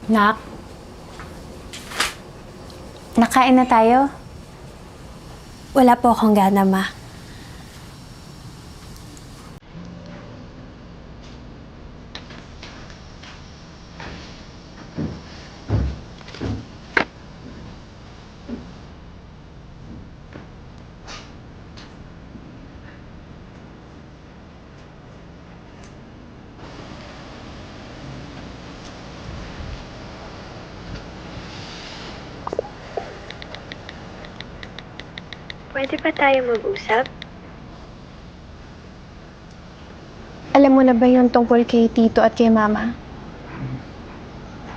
Nak? Nakain na tayo? Wala po akong gana, Ma. Pwede ba tayo mag-usap? Alam mo na ba yung tungkol kay Tito at kay Mama?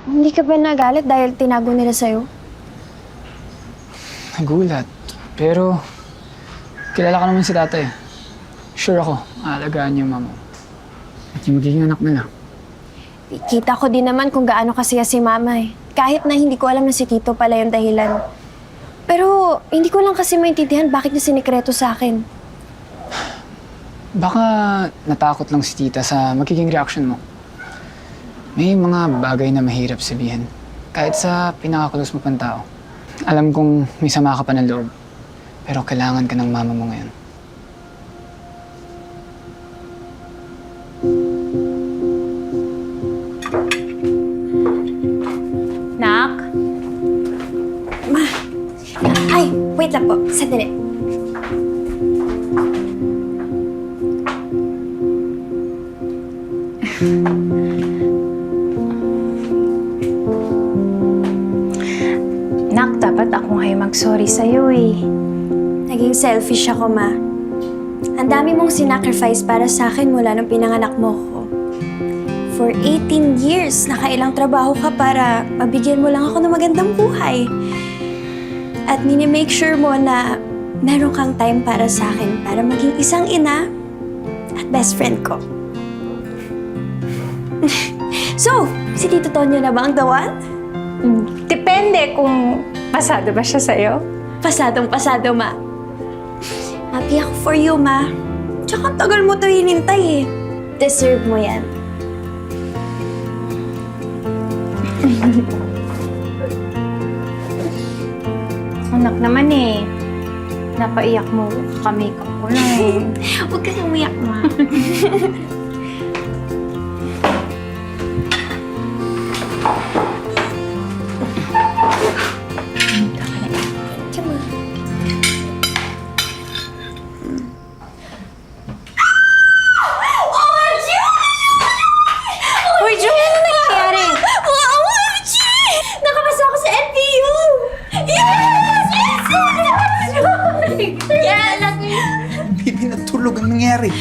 Hindi ka ba nagalit dahil tinago nila sa'yo? Nagulat. Pero, kilala ka naman si tatay. Sure ako, aalagaan niya yung mama. At yung magiging anak nila. Kita ko din naman kung gaano kasaya si Mama eh. Kahit na hindi ko alam na si Tito pala yung dahilan. Pero hindi ko lang kasi maintindihan bakit niya sinikreto sa akin. Baka natakot lang si tita sa magiging reaction mo. May mga bagay na mahirap sabihin. Kahit sa pinakakulos mo pang tao. Alam kong may sama ka pa ng loob. Pero kailangan ka ng mama mo ngayon. Nak? Ay, wait lang po. Sandali. Nak, dapat ako ngayon mag-sorry sa'yo eh. Naging selfish ako, Ma. Ang dami mong sinacrifice para sa akin mula nung pinanganak mo ko. For 18 years, nakailang trabaho ka para mabigyan mo lang ako ng magandang buhay. At mini-make sure mo na meron kang time para sa akin para maging isang ina at best friend ko. So, si Tito Tonyo na ba ang the one? Depende kung pasado ba siya sa'yo. Pasadong-pasado, Ma. Happy ako for you, Ma. Tsaka ang tagal mo to hinintay eh. Deserve mo yan. Anak naman eh. Napaiyak mo. Kakamake-up ko lang eh. Huwag ka umiyak, Ma. Tsaka. Uy, Julia, ano nangyayari? Wow, OMG! Nakapasa ako sa NPU! Yes! Yes! Baby, natulog ang nangyari.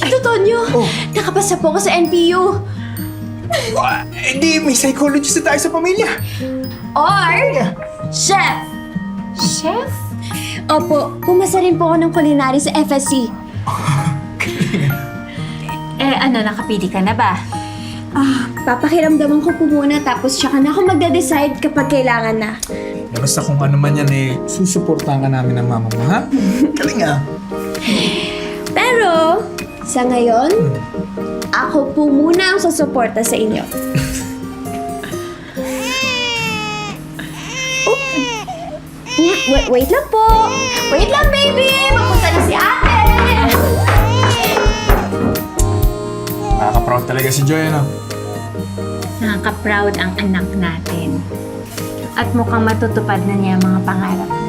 Tito Tonyo, nakapasa po ako sa NPU. Di, may psychologist na tayo sa pamilya. Or, chef. Chef? Opo, pumasa rin po ako ng culinary sa FSC. Nakapili ka na ba? Papakiramdaman ko po muna tapos tsaka na ako magde-decide kapag kailangan na. Basta kung ano man yan susuportahan ka namin ng mama mo, ha? Galing ah. Pero, sa ngayon, ako po muna ang susuporta sa inyo. Oh. Wait lang po! Wait lang, baby! Mapunta na si ate! Nakaka-proud talaga si Joy, ano? Nakaka-proud ang anak natin. At mukhang matutupad na niya ang mga pangarap niya.